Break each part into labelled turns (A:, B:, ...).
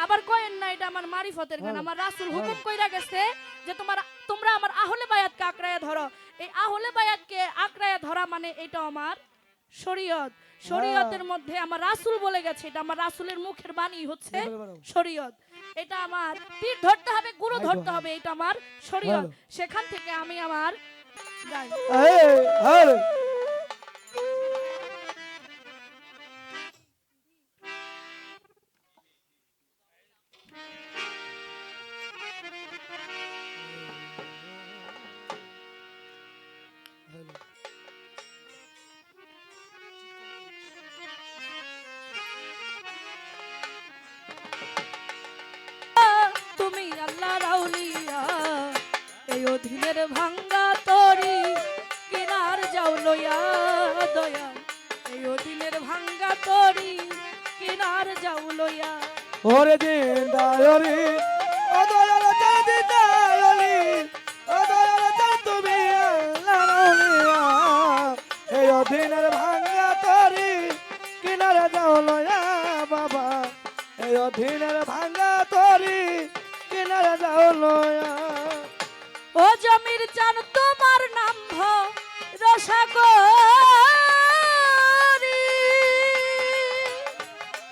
A: আবার কয়েন না এটা আমার মারিফতের গান। আমার রাসূল হুকুম কইরা গেছে যে তোমরা আমার আহলে বায়াতকে আঁকড়ায়া ধরো। এই আহলে বায়াতকে আঁকড়ায়া ধরা মানে এটা আমার শরীয়ত। শরীয়তের মধ্যে আমার রাসূল বলে গেছে, এটা আমার রাসূলের মুখের বাণী হচ্ছে শরীয়ত। এটা আমার পীর ধরতে হবে, গুরু ধরতে হবে, এটা আমার শরীয়ত। সেখান থেকে আমি আমার গাই। তুমি আল্লাহর আউলিয়া, এই অধীনের ভাঙ্গা তরি কিনার যাও লইয়া দয়া, এই অধীনের ভাঙ্গা তরি কিনার যাও লইয়া।
B: ওরে দিন দায়রি ও দয়াল চাঁদি দায়রি ও দয়াল চাঁদ তুমি আল্লাহর আউলিয়া, এই অধীনের ভাঙ্গা তরি কিনারে যাও লয়া বাবা, এই অধীনের ভাঙ্গা তরি কিনারে যাও লয়া।
A: ও জমির চান তোমার নাম রসাগরি,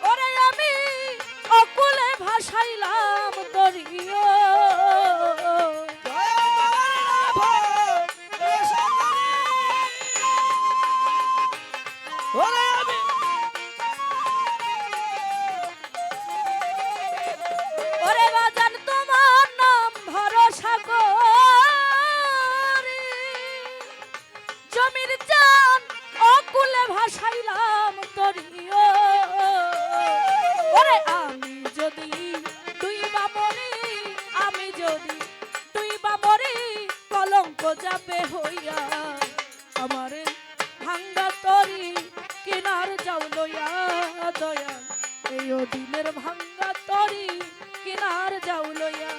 A: ওরে আমি অকুলে ভাসাইলাম দরিও। ওরে বাজান তোমার নাম ভরসা করি, জমির চান অকুলে ভাসাইলাম তরিও। ওরে আমি যদি তুই বা মরি, আমি যদি তুই বা মরি, কলঙ্ক যাবে হইয়া আমারে ভাঙ্গা তরি কিনার যাও লইয়া দয়া, এই অধীনের ভাঙ্গা তরি কিনার যাও লইয়া।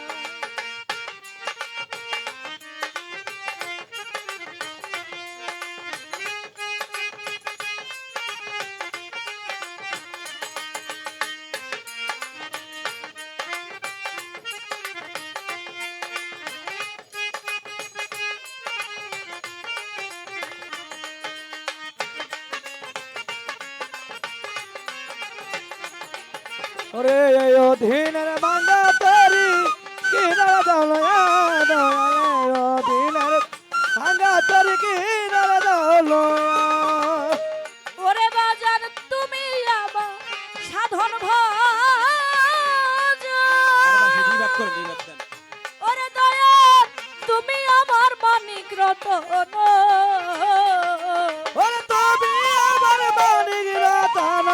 B: ওরে এই অধীনের ভাঙ্গা তরি কিনারে যাও লয়া দয়াল, অধীনের ভাঙ্গা তরি কিনারে যাও লয়া।
A: ওরে বাজার তুমি আমার সাধন ভজ, ওরে দয়া তুমি আমার মানিক রতন,
B: ওরে তুমি আমার মানিক রতন,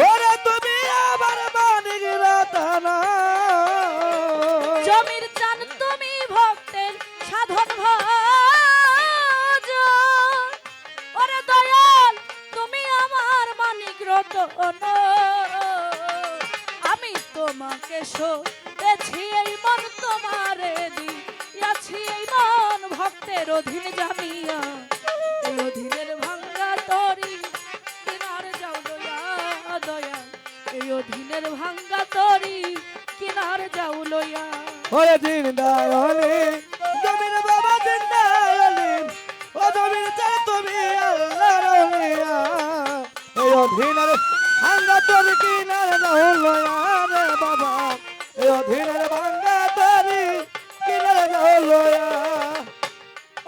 B: ওরে তুমি আমার মানিক রতন।
A: জমির চান তুমি ভক্তের সাধন ভজ, ওরে দয়াল তুমি আমার মানিক রতন। আমি তোমাকে সতেছি এই মন তোমারে দিয়াছি, এই মন ভক্তের অধীন জানিয়া, এই অধীনের ভাঙ্গা তরি কিনার যাও লইয়া দয়া, এই অধীনের ভাঙ্গা তরি কিনার যাও লইয়া।
B: ওরে দিন দায়লি জমির বাবা দিন দায়লি, ও জমির চাই তুমি আল্লাহর আউলিয়া, এই অধীনের ভাঙ্গা তরি কিনারে যাও লয়া রে বাবা, এই অধীনের ভাঙ্গা তরি কিনারে যাও লয়া।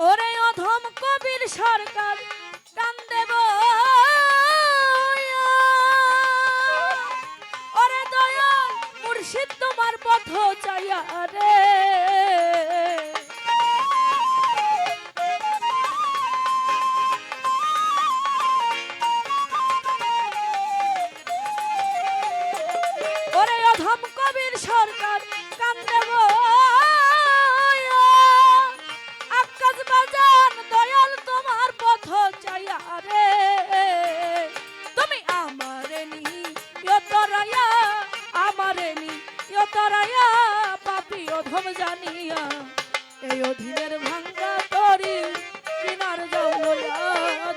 A: ওরে অধম কবির সরকার কান্দে ওরে দয়াল মুর্শিদ তোমার পথ চাইয়া রে। ওরে অধম কবির সরকার কান্দে আকাশ বাজান দয়াল তোমার পথ চাইয়া রে। তুমি আমারে নিয়তরায়া, আমারে নিয়তরায়া পাপী অধম জানিয়া, এই অধীনের ভাঙ্গা তরি কিনার যাও লইয়া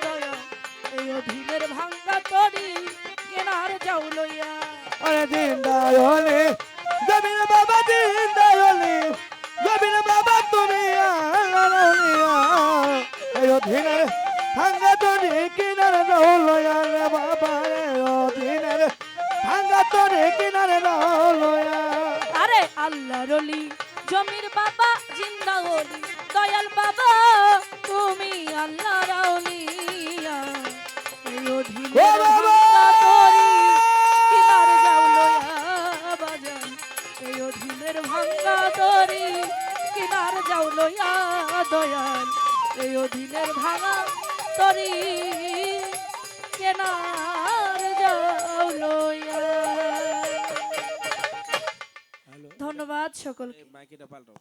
A: দয়া, এই অধীনের ভাঙ্গা তরি যাও লইয়া
B: আরে দিন দয়ালে জমির বাবা দিন দয়ালে জমির বাবা তুমি আল্লাহর এই অধীনের ভাঙ্গা তরি কিনারে দৌলয়া রে বাবা রে অধীনের ভাঙ্গা তরি কিনারে দৌলয়া
A: আরে আল্লাহ রলি জমির বাবা জিন্দা হলি দয়াল বাবা তুমি আল্লাহ রাউলিয়া এই অধীনের
B: ও বাবা!
A: ভাঙ্গা তরি কিনারে যাও লইয়া বাজান এই অধীনের ভাঙ্গা তরি কিনারে যাও লইয়া দয়াল এই অধীনের ভাঙা তরি কেনার যাও লইয়া ধন্যবাদ সকলকে
C: মাইকিটা পাল্টাও